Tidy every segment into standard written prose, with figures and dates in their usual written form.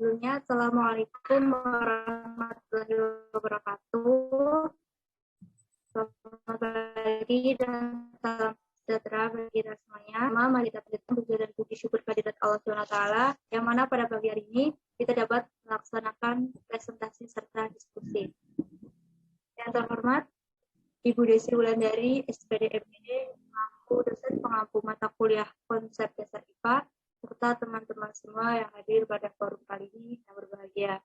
Sebelumnya, Assalamualaikum warahmatullahi wabarakatuh. Selamat pagi dan salam sejahtera bagi kita semuanya. Mari kita panjatkan puji dan puji syukur kehadirat Allah SWT, yang mana pada pagi hari ini kita dapat melaksanakan presentasi serta diskusi. Yang terhormat, Ibu Desi Wulandari, SPD MPD, dosen pengampu mata kuliah konsep dasar IPA, serta teman-teman semua yang hadir pada forum kali ini yang berbahagia.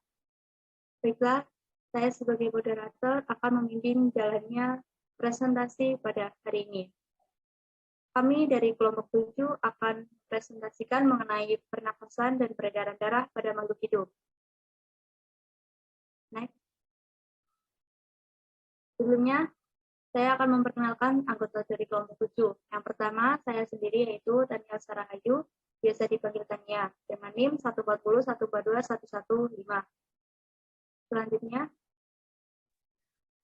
Baiklah, saya sebagai moderator akan memimpin jalannya presentasi pada hari ini. Kami dari kelompok 7 akan presentasikan mengenai pernapasan dan peredaran darah pada makhluk hidup. Next. Sebelumnya, saya akan memperkenalkan anggota dari kelompok 7. Yang pertama, saya sendiri yaitu Tania Sarahayu, biasa dipanggil Tania, dengan NIM 140 142 115. Selanjutnya,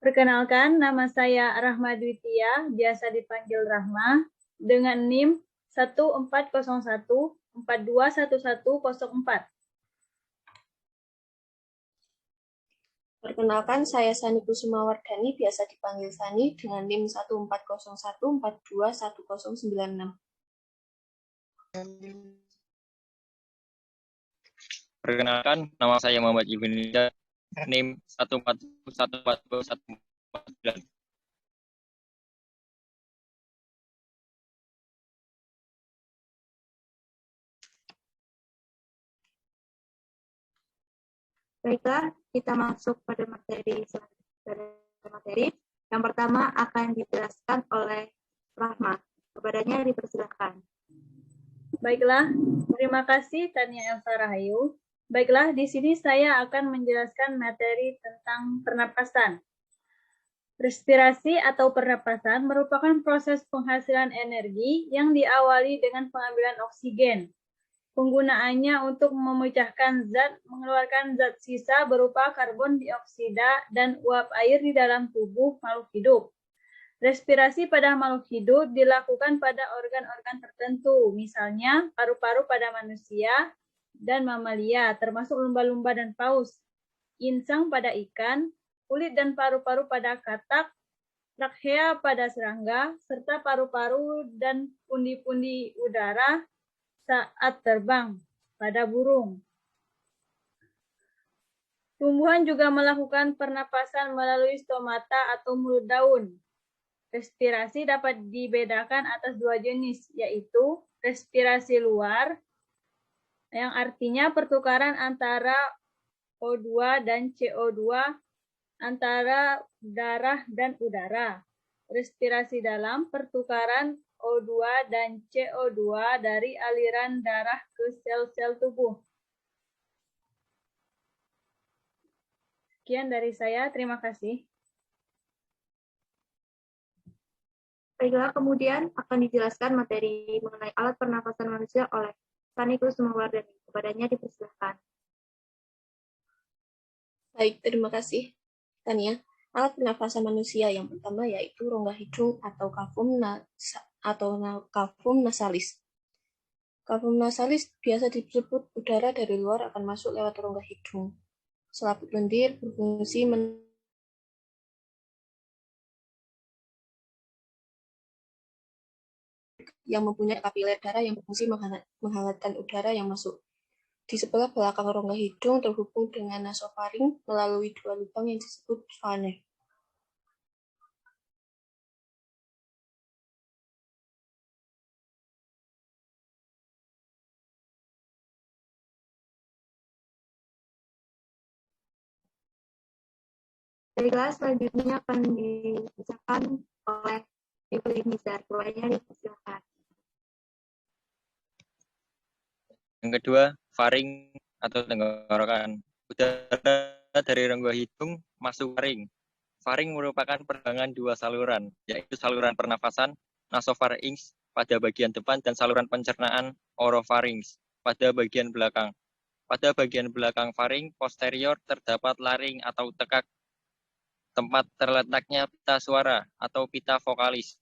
perkenalkan, nama saya Rahma Dwitia, biasa dipanggil Rahma, dengan NIM 1401 421104. Perkenalkan, saya Sani Kusumawardhani, biasa dipanggil Sani, dengan NIM 1401 421096. Perkenalkan, nama saya Muhammad Ibn Nida, NIM 14114214. baiklah, kita masuk pada materi. Yang pertama akan dijelaskan oleh Rahma. Kepadanya dipersilakan. Baiklah, terima kasih Tania Elsa Rahayu. Baiklah, di sini saya akan menjelaskan materi tentang pernapasan. Respirasi atau pernapasan merupakan proses penghasilan energi yang diawali dengan pengambilan oksigen. Penggunaannya untuk memecahkan zat, mengeluarkan zat sisa berupa karbon dioksida dan uap air di dalam tubuh makhluk hidup. Respirasi pada makhluk hidup dilakukan pada organ-organ tertentu, misalnya paru-paru pada manusia dan mamalia, termasuk lumba-lumba dan paus, insang pada ikan, kulit dan paru-paru pada katak, trakea pada serangga, serta paru-paru dan pundi-pundi udara saat terbang pada burung. Tumbuhan juga melakukan pernapasan melalui stomata atau mulut daun. Respirasi dapat dibedakan atas dua jenis, yaitu respirasi luar, yang artinya pertukaran antara O2 dan CO2 antara darah dan udara. Respirasi dalam, pertukaran O2 dan CO2 dari aliran darah ke sel-sel tubuh. Sekian dari saya, terima kasih. Baiklah, kemudian akan dijelaskan materi mengenai alat pernapasan manusia oleh Sani Kusumawardhani. Kepadanya dipersilakan. Baik, terima kasih, Tania. Alat pernafasan manusia yang pertama yaitu rongga hidung atau kafum nasalis. Kafum nasalis biasa disebut udara dari luar akan masuk lewat rongga hidung. Selaput lendir berfungsi yang mempunyai kapiler darah yang berfungsi menghangatkan udara yang masuk. Di sebelah belakang rongga hidung terhubung dengan nasofaring melalui dua lubang yang disebut fane. Baiklah, selanjutnya akan dibacakan oleh Ibu Nizar. Kepadanya dipersilakan. Yang kedua, faring atau tenggorokan. Udara dari rongga hidung masuk faring. Faring merupakan perkembangan dua saluran, yaitu saluran pernafasan nasopharynx pada bagian depan dan saluran pencernaan oropharynx pada bagian belakang. Pada bagian belakang faring posterior terdapat laring atau tekak, tempat terletaknya pita suara atau pita vokalis.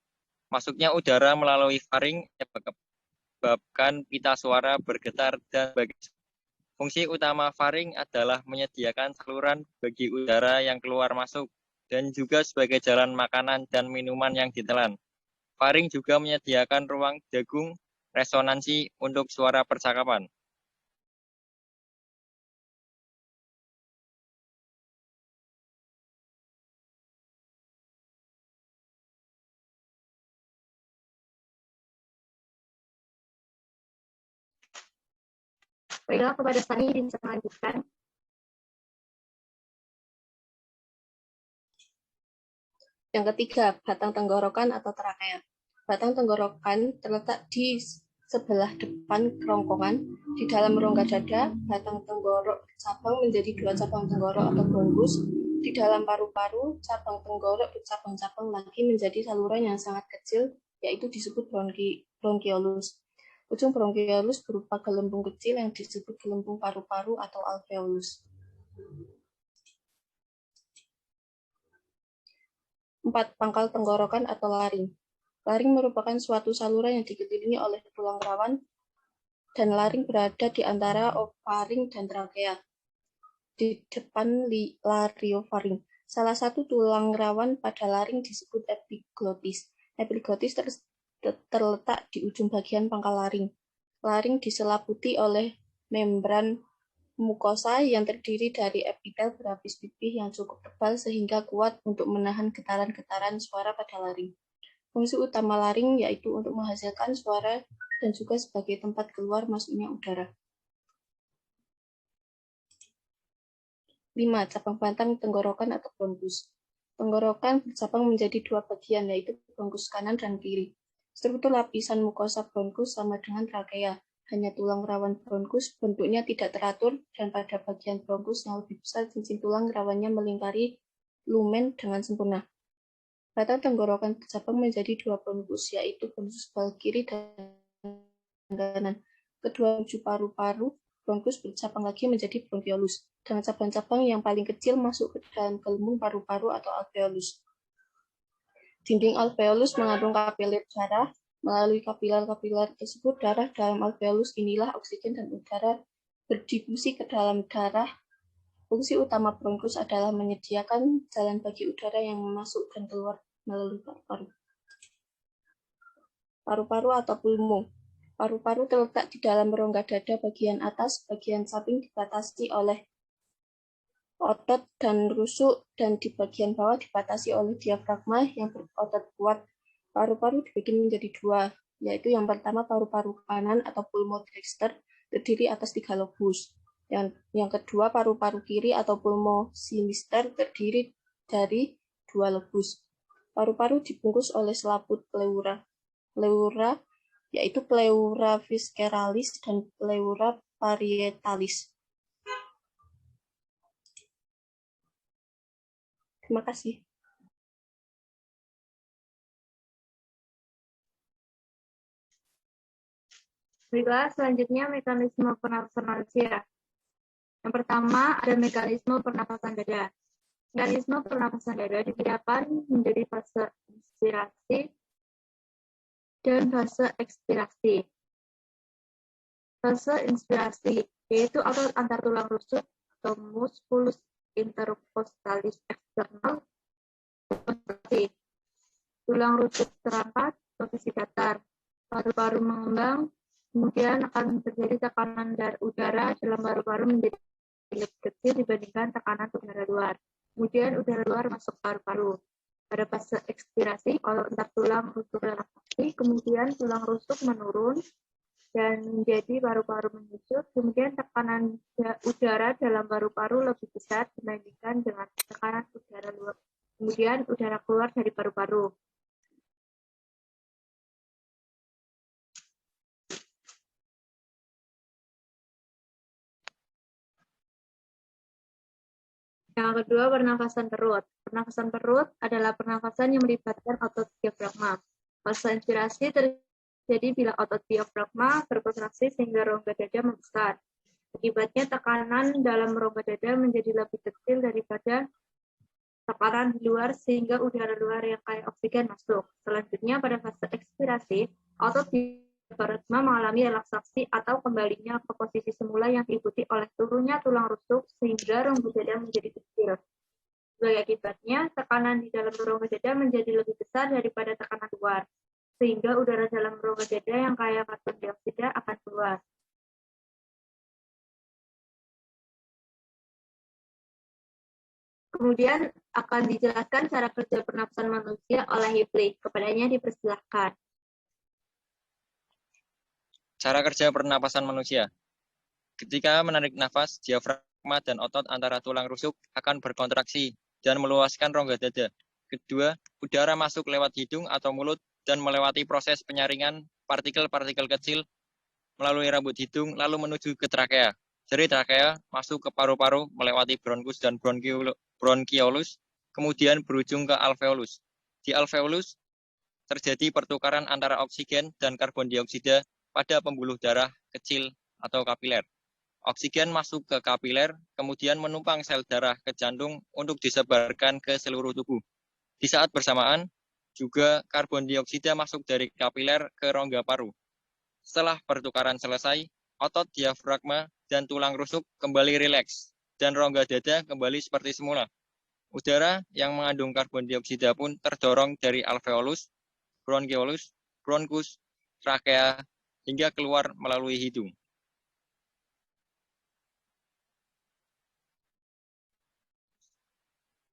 Masuknya udara melalui faring menyebabkan pita suara bergetar dan bagi Fungsi utama faring adalah menyediakan saluran bagi udara yang keluar masuk dan juga sebagai jalan makanan dan minuman yang ditelan. Faring juga menyediakan ruang jagung resonansi untuk suara percakapan. Baiklah, kepada Sani bisa melanjutkan. Yang ketiga, batang tenggorokan atau trakea. Batang tenggorokan terletak di sebelah depan kerongkongan. Di dalam rongga dada, batang tenggorok bercabang menjadi 2 cabang tenggorok atau bronkus. Di dalam paru-paru, cabang tenggorok bercabang-cabang lagi menjadi saluran yang sangat kecil, yaitu disebut bronkiolus. Ujung bronkiolus berupa gelembung kecil yang disebut gelembung paru-paru atau alveolus. 4. Pangkal tenggorokan atau laring. Laring merupakan suatu saluran yang dikelilingi oleh tulang rawan, dan laring berada di antara ofaring dan trakea, di depan lariofaring. Salah satu tulang rawan pada laring disebut epiglotis. Epiglotis terletak di ujung bagian pangkal laring. Laring diselimuti oleh membran mukosa yang terdiri dari epitel berlapis pipih yang cukup tebal sehingga kuat untuk menahan getaran-getaran suara pada laring. Fungsi utama laring yaitu untuk menghasilkan suara dan juga sebagai tempat keluar masuknya udara. 5. Cabang batang tenggorokan atau bronkus. Tenggorokan bercabang menjadi 2 bagian, yaitu bronkus kanan dan kiri. Struktur lapisan mukosa bronkus sama dengan trakea. Hanya tulang rawan bronkus bentuknya tidak teratur, dan pada bagian bronkus yang lebih besar cincin tulang rawannya melingkari lumen dengan sempurna. Batang tenggorokan bercabang menjadi 2 bronkus, yaitu bronkus sebelah kiri dan kanan. Kedua ujung paru-paru bronkus bercabang lagi menjadi bronkiolus, dengan cabang-cabang yang paling kecil masuk ke dalam gelembung paru-paru atau alveolus. Dinding alveolus mengandung kapiler darah. Melalui kapiler-kapiler tersebut, darah dalam alveolus inilah oksigen dan udara berdifusi ke dalam darah. Fungsi utama bronkus adalah menyediakan jalan bagi udara yang masuk dan keluar melalui paru-paru. Paru-paru atau pulmo. Paru-paru terletak di dalam rongga dada bagian atas, bagian samping dibatasi oleh otot dan rusuk, dan di bagian bawah dibatasi oleh diafragma yang berotot kuat. Paru-paru dibagi menjadi 2, yaitu yang pertama paru-paru kanan atau pulmo dexter terdiri atas 3 lobus. Yang kedua paru-paru kiri atau pulmo sinister terdiri dari 2 lobus. Paru-paru dibungkus oleh selaput pleura, yaitu pleura visceralis dan pleura parietalis. Terima kasih. Baiklah, selanjutnya mekanisme pernapasan manusia. Yang pertama, ada mekanisme pernapasan dada. Mekanisme pernapasan dada dibedakan menjadi fase inspirasi dan fase ekspirasi. Fase inspirasi yaitu otot antar tulang rusuk atau musculus intercostalis external. Tulang rusuk terangkat, posisi datar, paru-paru mengembang, kemudian akan terjadi tekanan udara dalam paru-paru menjadi lebih kecil dibandingkan tekanan udara luar. Kemudian udara luar masuk paru-paru. Pada fase ekspirasi, otot antar tulang rusuk relaksasi, kemudian tulang rusuk menurun dan menjadi paru-paru menyusut. Kemudian tekanan udara dalam paru-paru lebih besar dibandingkan dengan tekanan udara luar. Kemudian udara keluar dari paru-paru. Yang kedua, pernafasan perut. Pernafasan perut adalah pernafasan yang melibatkan otot diafragma. Fase inspirasi terjadi bila otot diafragma berkontraksi sehingga rongga dada membesar. Akibatnya tekanan dalam rongga dada menjadi lebih kecil daripada tekanan di luar sehingga udara luar yang kaya oksigen masuk. Selanjutnya pada fase ekspirasi, otot diafragma mengalami relaksasi atau kembalinya ke posisi semula yang diikuti oleh turunnya tulang rusuk sehingga rongga dada menjadi kecil. Sebagai akibatnya, tekanan di dalam rongga dada menjadi lebih besar daripada tekanan luar, sehingga udara dalam rongga dada yang kaya karbon dioksida akan keluar. Kemudian akan dijelaskan cara kerja pernapasan manusia oleh Hipley. Kepadanya dipersilahkan. Cara kerja pernapasan manusia. Ketika menarik nafas, diafragma dan otot antara tulang rusuk akan berkontraksi dan meluaskan rongga dada. Kedua, udara masuk lewat hidung atau mulut dan melewati proses penyaringan partikel-partikel kecil melalui rambut hidung lalu menuju ke trakea. Dari trakea masuk ke paru-paru melewati bronkus dan bronkiolus, kemudian berujung ke alveolus. Di alveolus terjadi pertukaran antara oksigen dan karbon dioksida pada pembuluh darah kecil atau kapiler. Oksigen masuk ke kapiler, kemudian menumpang sel darah ke jantung untuk disebarkan ke seluruh tubuh. Di saat bersamaan, juga karbon dioksida masuk dari kapiler ke rongga paru. Setelah pertukaran selesai, otot diafragma dan tulang rusuk kembali rileks, dan rongga dada kembali seperti semula. Udara yang mengandung karbon dioksida pun terdorong dari alveolus, bronkiolus, bronkus, trakea, hingga keluar melalui hidung.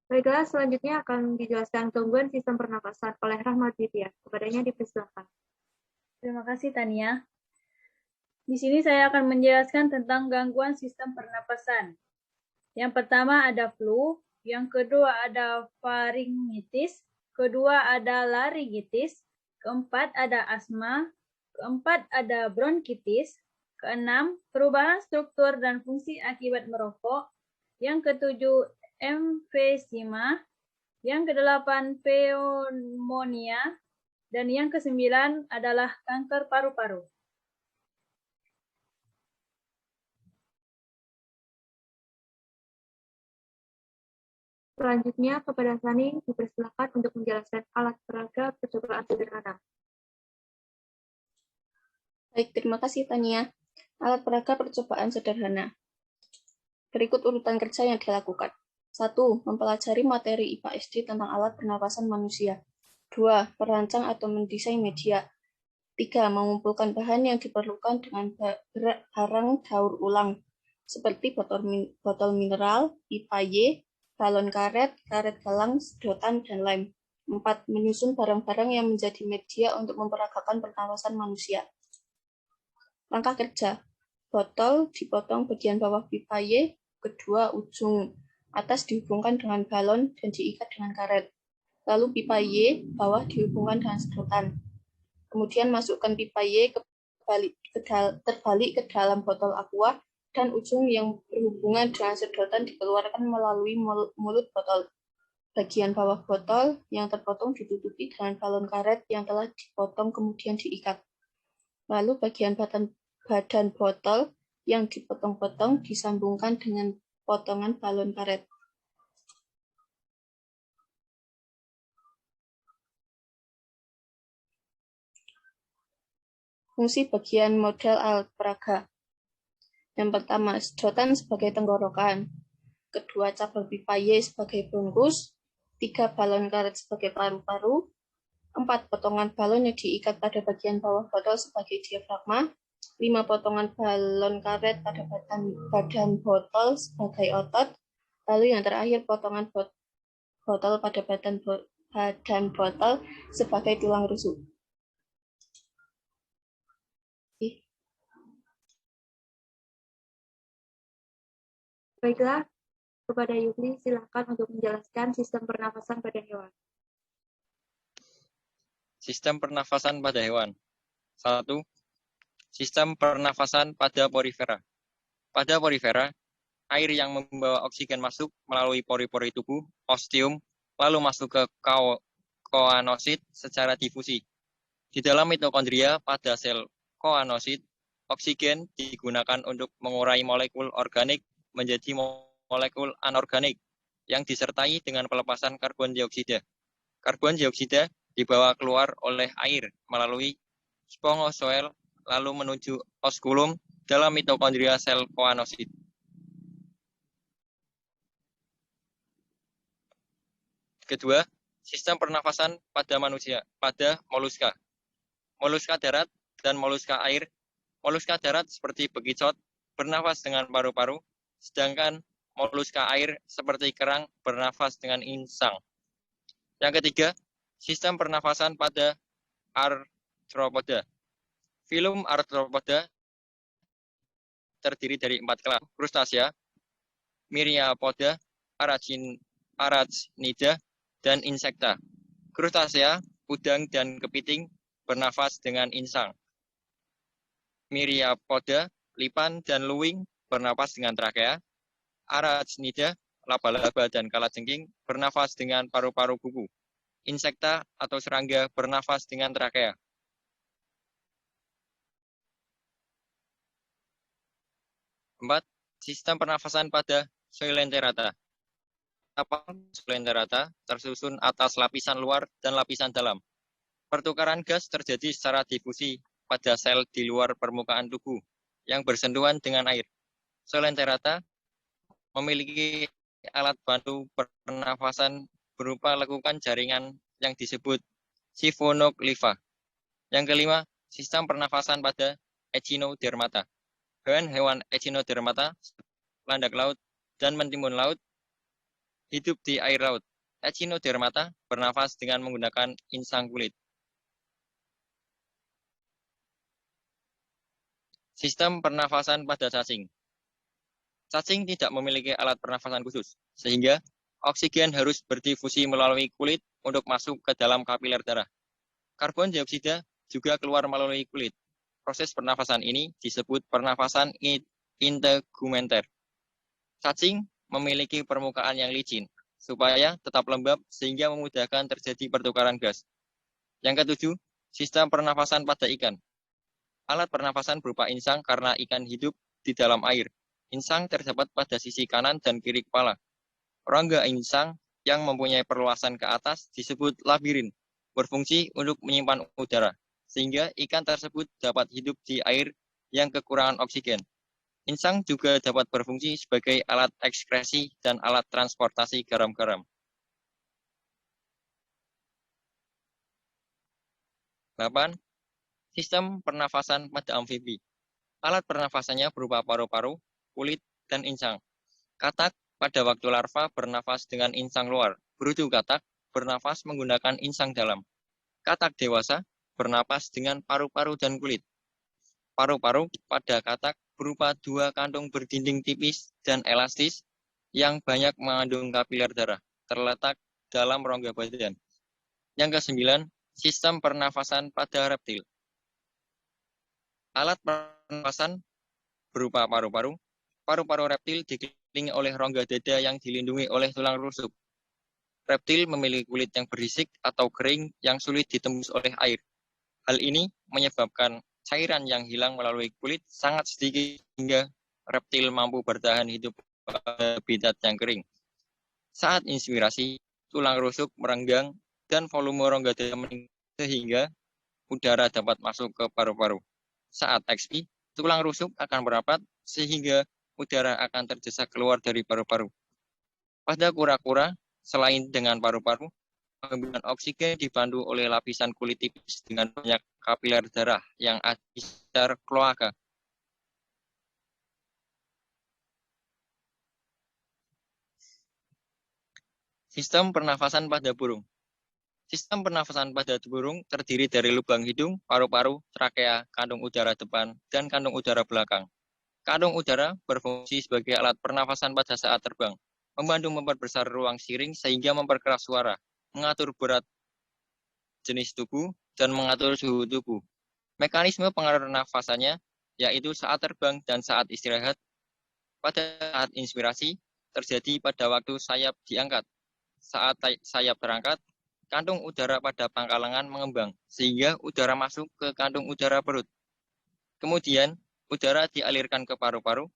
Baiklah, selanjutnya akan dijelaskan gangguan sistem pernapasan oleh Rahmat Widya. Kepadanya dipersilakan. Terima kasih, Tania. Di sini saya akan menjelaskan tentang gangguan sistem pernapasan. Yang pertama ada flu, yang kedua ada faringitis, kedua ada laringitis, keempat ada asma, keempat ada bronkitis, keenam perubahan struktur dan fungsi akibat merokok, yang ketujuh emfisema, yang kedelapan pneumonia, dan yang kesembilan adalah kanker paru-paru. Selanjutnya, kepada Sani dipersilakan untuk menjelaskan alat peraga percobaan sederhana. Baik, terima kasih Tania. Alat peraga percobaan sederhana. Berikut urutan kerja yang dilakukan. 1. Mempelajari materi IPA SD tentang alat pernapasan manusia. 2. Merancang atau mendesain media. 3. Mengumpulkan bahan yang diperlukan dengan barang daur ulang, seperti botol mineral, pipa Y, balon karet, karet gelang, sedotan, dan lem. 4. Menyusun barang-barang yang menjadi media untuk memperagakan pernapasan manusia. Langkah kerja. Botol dipotong bagian bawah pipa Y, kedua ujung atas dihubungkan dengan balon dan diikat dengan karet. Lalu pipa Y bawah dihubungkan dengan sedotan. Kemudian masukkan pipa Y terbalik ke dalam botol aqua dan ujung yang berhubungan dengan sedotan dikeluarkan melalui mulut botol. Bagian bawah botol yang terpotong ditutupi dengan balon karet yang telah dipotong kemudian diikat. Lalu bagian badan botol yang dipotong-potong disambungkan dengan potongan balon karet. Fungsi bagian model alat peraga. Yang pertama, sedotan sebagai tenggorokan. Kedua, cabang pipa Y sebagai bronkus. 3, balon karet sebagai paru-paru. 4, potongan balon yang diikat pada bagian bawah botol sebagai diafragma. 5, potongan balon karet pada badan botol sebagai otot. Lalu yang terakhir, potongan botol pada badan botol sebagai tulang rusuk. Baiklah, kepada Yuli silakan untuk menjelaskan sistem pernafasan pada hewan. Sistem pernafasan pada hewan. 1. Sistem pernafasan pada porifera. Pada porifera, air yang membawa oksigen masuk melalui pori-pori tubuh, ostium, lalu masuk ke koanosit secara difusi. Di dalam mitokondria pada sel koanosit, oksigen digunakan untuk mengurai molekul organik menjadi molekul anorganik yang disertai dengan pelepasan karbon dioksida. Karbon dioksida dibawa keluar oleh air melalui spongosoel lalu menuju oskulum dalam mitokondria sel koanosit. Kedua, sistem pernafasan pada manusia, pada moluska. Moluska darat dan moluska air. Moluska darat seperti bekicot bernafas dengan paru-paru, sedangkan moluska air seperti kerang bernafas dengan insang. Yang ketiga, sistem pernafasan pada arthropoda. Filum arthropoda terdiri dari 4 kelas, krustasea, myriapoda, arachnida, dan insekta. Krustasea, udang dan kepiting bernafas dengan insang. Myriapoda, lipan dan luwing bernafas dengan trakea. Arachnida, laba-laba dan kalajengking bernafas dengan paru-paru bubu. Insekta atau serangga bernafas dengan trakea. Empat, sistem pernafasan pada Coelenterata. Coelenterata tersusun atas lapisan luar dan lapisan dalam. Pertukaran gas terjadi secara difusi pada sel di luar permukaan tubuh yang bersentuhan dengan air. Coelenterata memiliki alat bantu pernafasan berupa lekukan jaringan yang disebut siphonoglypha. Yang kelima, sistem pernafasan pada Echinodermata. Hewan-hewan Echinodermata, landak laut, dan mentimun laut hidup di air laut. Echinodermata bernafas dengan menggunakan insang kulit. Sistem pernafasan pada cacing. Cacing tidak memiliki alat pernafasan khusus, sehingga oksigen harus berdifusi melalui kulit untuk masuk ke dalam kapiler darah. Karbon dioksida juga keluar melalui kulit. Proses pernafasan ini disebut pernafasan integumenter. Cacing memiliki permukaan yang licin, supaya tetap lembab sehingga memudahkan terjadi pertukaran gas. Yang ketujuh, sistem pernafasan pada ikan. Alat pernafasan berupa insang karena ikan hidup di dalam air. Insang terdapat pada sisi kanan dan kiri kepala. Rongga insang yang mempunyai perluasan ke atas disebut labirin, berfungsi untuk menyimpan udara, sehingga ikan tersebut dapat hidup di air yang kekurangan oksigen. Insang juga dapat berfungsi sebagai alat ekskresi dan alat transportasi garam-garam. 8. Sistem pernafasan pada amfibi. Alat pernafasannya berupa paru-paru, kulit, dan insang. Katak pada waktu larva bernafas dengan insang luar. Berudu katak bernafas menggunakan insang dalam. Katak dewasa bernapas dengan paru-paru dan kulit. Paru-paru pada katak berupa 2 kantung berdinding tipis dan elastis yang banyak mengandung kapiler darah, terletak dalam rongga badan. Yang ke-9, sistem pernafasan pada reptil. Alat pernafasan berupa paru-paru. Paru-paru reptil dikelilingi oleh rongga dada yang dilindungi oleh tulang rusuk. Reptil memiliki kulit yang berisik atau kering yang sulit ditembus oleh air. Hal ini menyebabkan cairan yang hilang melalui kulit sangat sedikit hingga reptil mampu bertahan hidup pada habitat yang kering. Saat inspirasi, tulang rusuk merenggang dan volume rongga dada meningkat sehingga udara dapat masuk ke paru-paru. Saat ekspirasi, tulang rusuk akan merapat sehingga udara akan terdesak keluar dari paru-paru. Pada kura-kura, selain dengan paru-paru, pengambilan oksigen dibantu oleh lapisan kulit tipis dengan banyak kapiler darah yang ada di sekitar kloaka. Sistem pernafasan pada burung. Sistem pernafasan pada burung terdiri dari lubang hidung, paru-paru, trakea, kandung udara depan, dan kandung udara belakang. Kandung udara berfungsi sebagai alat pernafasan pada saat terbang, membantu memperbesar ruang siring sehingga memperkeras suara, mengatur berat jenis tubuh, dan mengatur suhu tubuh. Mekanisme pernafasannya yaitu saat terbang dan saat istirahat. Pada saat inspirasi, terjadi pada waktu sayap diangkat. Saat sayap terangkat, kantung udara pada pangkal lengan mengembang, sehingga udara masuk ke kantung udara perut. Kemudian, udara dialirkan ke paru-paru,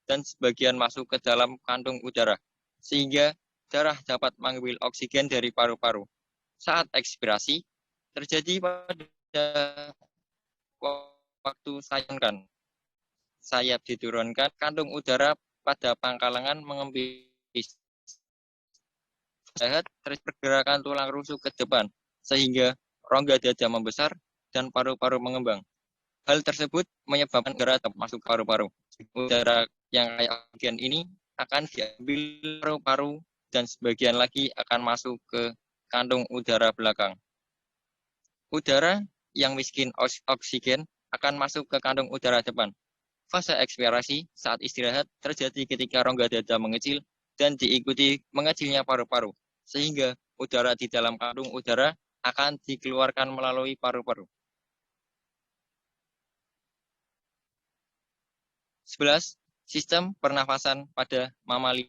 dan sebagian masuk ke dalam kantung udara, sehingga darah dapat mengambil oksigen dari paru-paru. Saat ekspirasi, terjadi pada waktu sayunkan. Sayap diturunkan, kantung udara pada pangkalangan mengempis. Jahat terus pergerakan tulang rusuk ke depan, sehingga rongga dada membesar dan paru-paru mengembang. Hal tersebut menyebabkan udara masuk ke paru-paru. Udara yang kayak bagian ini akan diambil paru-paru dan sebagian lagi akan masuk ke kantung udara belakang. Udara yang miskin oksigen akan masuk ke kantung udara depan. Fase ekspirasi saat istirahat terjadi ketika rongga dada mengecil dan diikuti mengecilnya paru-paru, sehingga udara di dalam kantung udara akan dikeluarkan melalui paru-paru. 11. Sistem pernafasan pada mamalia.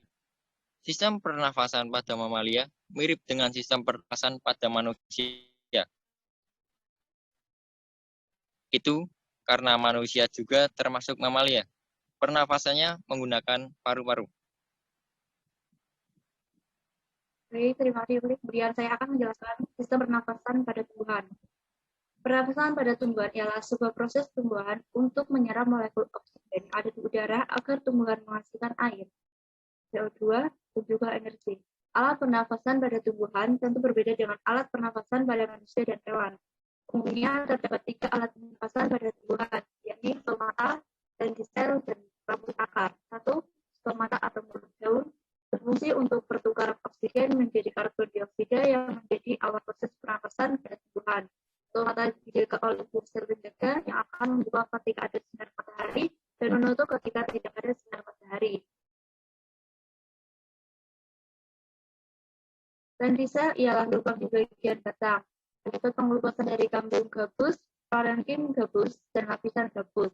Sistem pernafasan pada mamalia mirip dengan sistem pernafasan pada manusia. Itu karena manusia juga termasuk mamalia. Pernafasannya menggunakan paru-paru. Baik, terima kasih. Kemudian saya akan menjelaskan sistem pernafasan pada tumbuhan. Pernafasan pada tumbuhan ialah sebuah proses tumbuhan untuk menyerap molekul oksigen yang ada di udara agar tumbuhan menghasilkan air, CO2, dan juga energi. Alat pernafasan pada tumbuhan tentu berbeda dengan alat pernafasan pada manusia dan hewan. Umumnya terdapat 3 alat pernafasan pada tumbuhan, yakni stomata, lentisel, dan rambut akar. 1. Stomata atau mulut daun berfungsi untuk pertukaran oksigen menjadi karbon dioksida yang menjadi awal proses pernafasan pada tumbuhan. Stomata dijaga oleh sel penjaga yang akan membuka ketika ada sinar matahari dan menutup ketika tidak ada sinar matahari. Lentisel ialah lubang di bagian batang. Terdapat pengelupasan dari kambing gabus, parenkim gabus, dan lapisan gabus.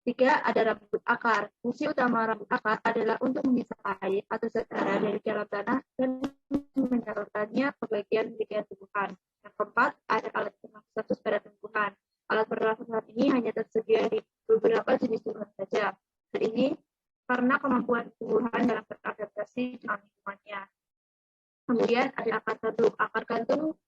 3. Ada rambut akar. Fungsi utama rambut akar adalah untuk menghisap air atau zat hara dari dalam tanah dan menyalurkannya ke bagian-bagian tumbuhan. Yang keempat, ada alat pernafasan khusus pada tumbuhan. Alat pernafasan ini hanya tersedia di beberapa jenis tumbuhan saja. Hal ini karena kemampuan tumbuhan dalam beradaptasi dengan lingkungannya. Kemudian ada akar gantung. Akar gantung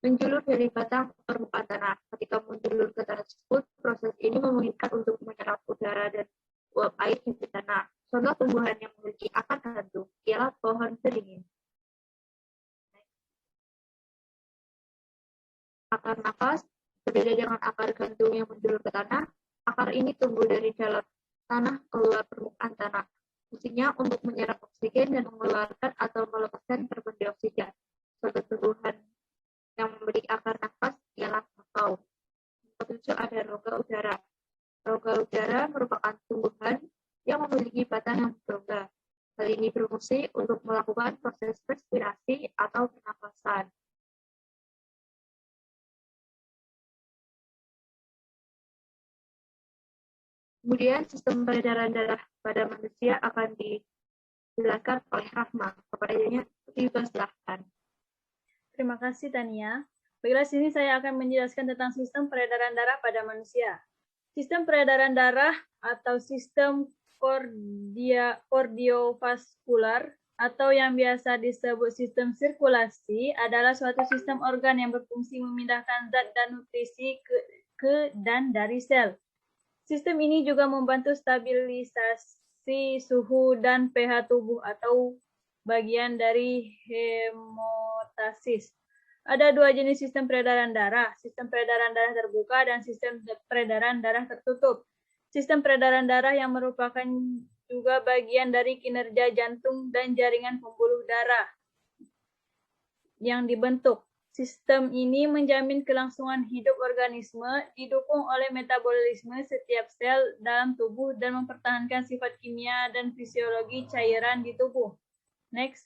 menjulur dari batang ke permukaan tanah. Ketika menjulur ke tanah tersebut, proses ini memungkinkan untuk menyerap udara dan uap air di tanah. Contoh tumbuhan yang memiliki akar gantung ialah pohon beringin. Akar nafas berbeda dengan akar gantung yang menjulur ke tanah. Akar ini tumbuh dari dalam tanah keluar permukaan tanah. Fungsinya untuk menyerap oksigen dan mengeluarkan atau melepaskan karbon dioksida. Suatu tumbuhan yang memiliki akar nafas ialah bakau. Yang ketujuh ada rongga udara. Rongga udara merupakan tumbuhan yang memiliki batang yang berrongga. Hal ini berfungsi untuk melakukan proses respirasi atau pernafasan. Kemudian sistem peredaran darah pada manusia akan dijelaskan oleh Rahma. Kepadanya dipersilahkan. Terima kasih, Tania. Baiklah, sini saya akan menjelaskan tentang sistem peredaran darah pada manusia. Sistem peredaran darah atau sistem kardiovaskular atau yang biasa disebut sistem sirkulasi adalah suatu sistem organ yang berfungsi memindahkan zat dan nutrisi ke dan dari sel. Sistem ini juga membantu stabilisasi suhu dan pH tubuh atau bagian dari hemostasis. Ada 2 jenis sistem peredaran darah, sistem peredaran darah terbuka dan sistem peredaran darah tertutup. Sistem peredaran darah yang merupakan juga bagian dari kinerja jantung dan jaringan pembuluh darah yang dibentuk. Sistem ini menjamin kelangsungan hidup organisme, didukung oleh metabolisme setiap sel dalam tubuh dan mempertahankan sifat kimia dan fisiologi cairan di tubuh. Next.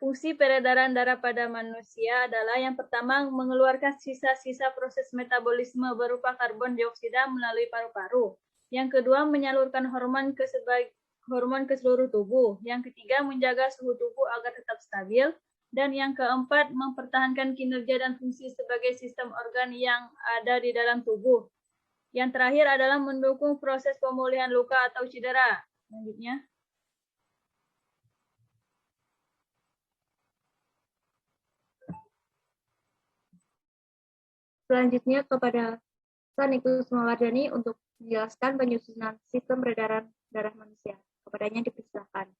Fungsi peredaran darah pada manusia adalah yang pertama mengeluarkan sisa-sisa proses metabolisme berupa karbon dioksida melalui paru-paru. Yang kedua menyalurkan hormon ke seluruh tubuh. Yang ketiga menjaga suhu tubuh agar tetap stabil. Dan yang keempat mempertahankan kinerja dan fungsi sebagai sistem organ yang ada di dalam tubuh. Yang terakhir adalah mendukung proses pemulihan luka atau cedera. Selanjutnya. Selanjutnya kepada Sanikus Mawardani untuk menjelaskan penyusunan sistem peredaran darah manusia. Kepadanya dipersilakan.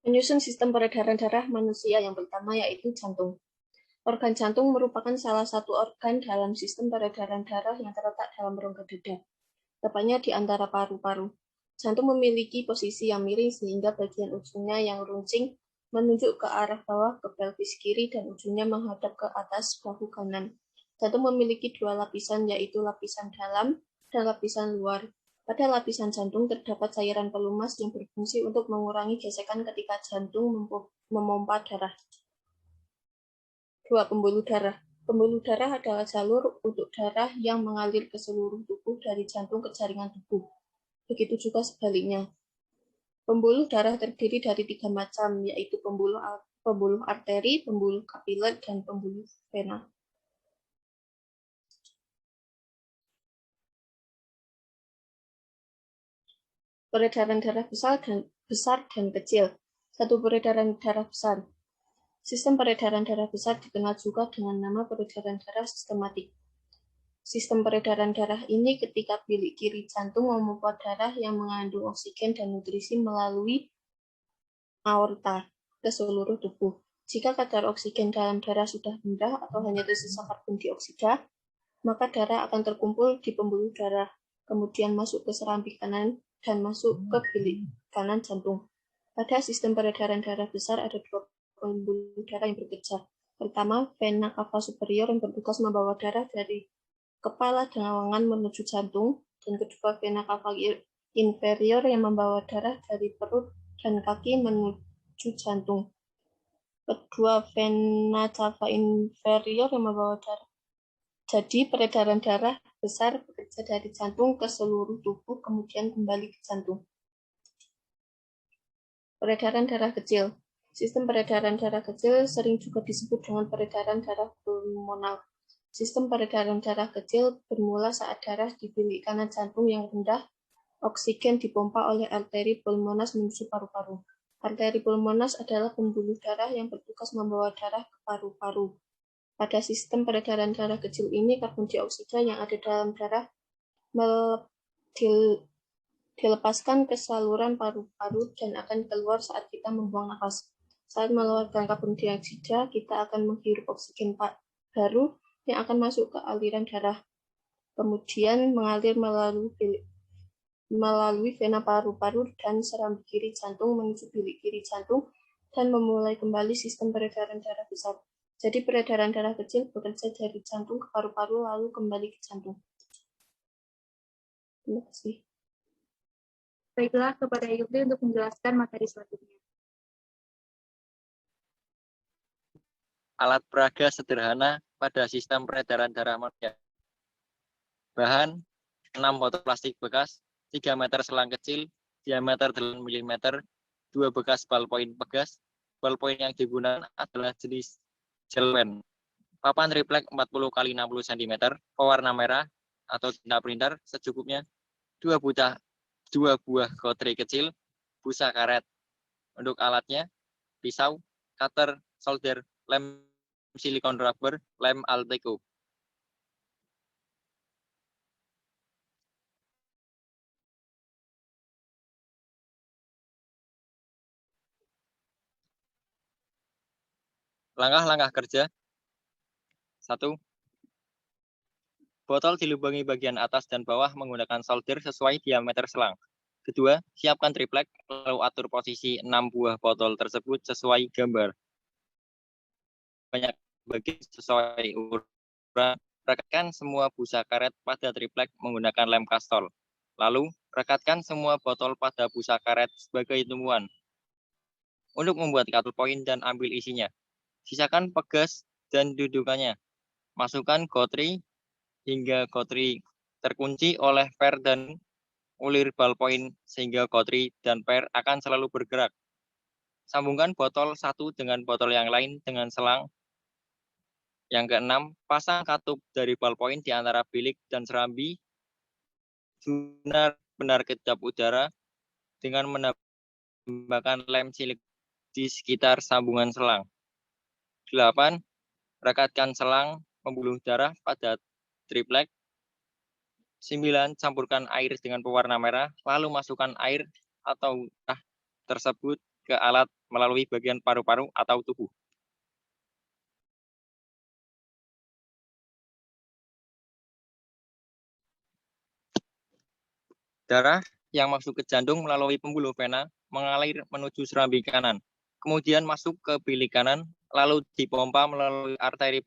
Menyusun sistem peredaran darah manusia yang pertama yaitu jantung. Organ jantung merupakan salah satu organ dalam sistem peredaran darah yang terletak dalam rongga dada, tepatnya di antara paru-paru. Jantung memiliki posisi yang miring sehingga bagian ujungnya yang runcing menunjuk ke arah bawah ke pelvis kiri dan ujungnya menghadap ke atas bahu kanan. Jantung memiliki dua lapisan yaitu lapisan dalam dan lapisan luar. Pada lapisan jantung terdapat cairan pelumas yang berfungsi untuk mengurangi gesekan ketika jantung memompa darah. 2. Pembuluh darah. Pembuluh darah adalah jalur untuk darah yang mengalir ke seluruh tubuh dari jantung ke jaringan tubuh. Begitu juga sebaliknya. Pembuluh darah terdiri dari 3 macam, yaitu pembuluh arteri, pembuluh kapiler, dan pembuluh vena. Peredaran darah besar dan kecil. 1. Peredaran darah besar. Sistem peredaran darah besar dikenal juga dengan nama peredaran darah sistematik. Sistem peredaran darah ini ketika bilik kiri jantung memompa darah yang mengandung oksigen dan nutrisi melalui aorta ke seluruh tubuh. Jika kadar oksigen dalam darah sudah rendah atau hanya tersisa karbon dioksida, maka darah akan terkumpul di pembuluh darah, kemudian masuk ke serambi kanan dan masuk ke bilik kanan jantung. Pada sistem peredaran darah besar ada 2 pembuluh darah yang bekerja. Pertama, vena cava superior yang bertugas membawa darah dari kepala dan lengan menuju jantung, dan kedua vena cava inferior yang membawa darah dari perut dan kaki menuju jantung. Kedua vena cava inferior yang membawa darah. Jadi peredaran darah besar bekerja dari jantung ke seluruh tubuh, kemudian kembali ke jantung. Peredaran darah kecil. Sistem peredaran darah kecil sering juga disebut dengan peredaran darah pulmonal. Sistem peredaran darah kecil bermula saat darah di bilik kanan jantung yang rendah, oksigen dipompa oleh arteri pulmonas menuju paru-paru. Arteri pulmonas adalah pembuluh darah yang bertugas membawa darah ke paru-paru. Pada sistem peredaran darah kecil ini, karbon dioksida yang ada dalam darah dilepaskan ke saluran paru-paru dan akan keluar saat kita membuang nafas. Saat mengeluarkan karbon dioksida, kita akan menghirup oksigen baru yang akan masuk ke aliran darah, kemudian mengalir melalui vena paru-paru dan serambi kiri jantung menuju bilik kiri jantung dan memulai kembali sistem peredaran darah besar. Jadi peredaran darah kecil bekerja dari jantung ke paru-paru lalu kembali ke jantung. Terima kasih. Baiklah, kepada Yukli untuk menjelaskan materi selanjutnya. Alat peraga sederhana pada sistem peredaran darah manusia. Bahan 6 botol plastik bekas, 3 meter selang kecil, diameter 8 mm, 2 bekas ballpoint pegas. Ballpoint yang digunakan adalah jenis gel pen. Papan triplek 40 x 60 cm, pewarna merah atau tinta printer secukupnya, 2 buah gotri kecil, busa karet. Untuk alatnya, pisau, cutter, solder, lem silikon rubber, lem Alteco. Langkah-langkah kerja. 1. Botol dilubangi bagian atas dan bawah menggunakan solder sesuai diameter selang. Kedua, siapkan triplek, lalu atur posisi 6 buah botol tersebut sesuai gambar. Banyak bagi sesuai ukuran. Rekatkan semua busa karet pada triplek menggunakan lem kastol. Lalu, rekatkan semua botol pada busa karet sebagai tumpuan. Untuk membuat cutter point dan ambil isinya. Sisakan pegas dan dudukannya. Masukkan gotri hingga gotri terkunci oleh per dan ulir ballpoint sehingga gotri dan per akan selalu bergerak. Sambungkan botol satu dengan botol yang lain dengan selang. Yang keenam, pasang katup dari ballpoint di antara bilik dan serambi. Benar-benar kedap udara dengan menambahkan lem silik di sekitar sambungan selang. 8. Rekatkan selang pembuluh darah pada triplek. 9. Campurkan air dengan pewarna merah, lalu masukkan air atau darah tersebut ke alat melalui bagian paru-paru atau tubuh. Darah yang masuk ke jantung melalui pembuluh vena mengalir menuju serambi kanan, kemudian masuk ke bilik kanan, lalu dipompa melalui arteri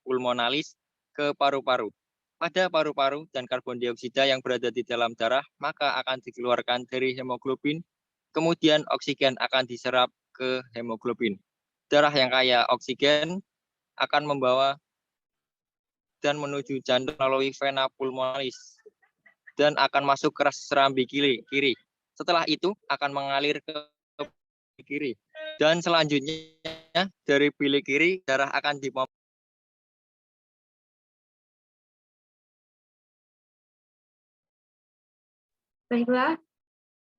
pulmonalis ke paru-paru. Pada paru-paru dan karbon dioksida yang berada di dalam darah, maka akan dikeluarkan dari hemoglobin, kemudian oksigen akan diserap ke hemoglobin. Darah yang kaya oksigen akan membawa dan menuju jantung melalui vena pulmonalis dan akan masuk ke serambi kiri. Setelah itu akan mengalir ke kiri. Dan selanjutnya dari bilik kiri darah akan dipompa. Baiklah,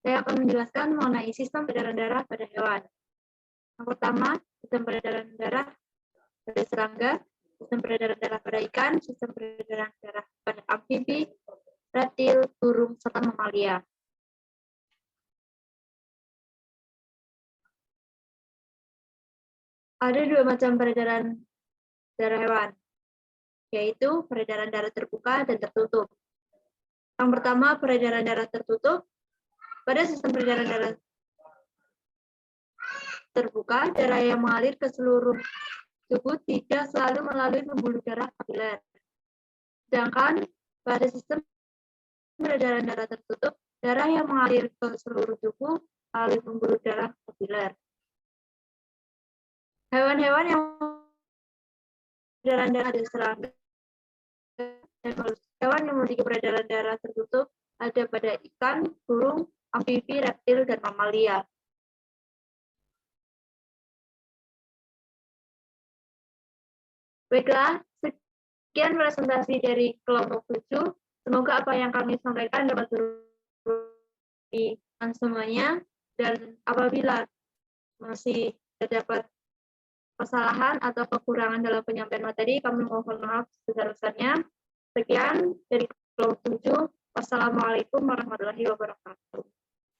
saya akan menjelaskan mengenai sistem peredaran darah pada hewan. Yang pertama, sistem peredaran darah pada serangga, sistem peredaran darah pada ikan, sistem peredaran darah pada amfibi, reptil, burung, serta mamalia. Ada dua macam peredaran darah hewan, yaitu peredaran darah terbuka dan tertutup. Yang pertama, peredaran darah tertutup. Pada sistem peredaran darah terbuka, darah yang mengalir ke seluruh tubuh tidak selalu melalui pembuluh darah kapiler. Sedangkan pada sistem peredaran darah tertutup, darah yang mengalir ke seluruh tubuh melalui pembuluh darah kapiler. Hewan-hewan yang peredaran darah di serangga dan hewan yang memiliki peredaran darah tertutup ada pada ikan, burung, amfibi, reptil, dan mamalia. Baiklah, sekian presentasi dari kelompok 7. Semoga apa yang kami sampaikan dapat bermanfaat semuanya, dan apabila masih terdapat kesalahan atau kekurangan dalam penyampaian materi, kami mohon maaf sebesar-besarnya. Sekian dari kelompok 7. Wassalamualaikum warahmatullahi wabarakatuh.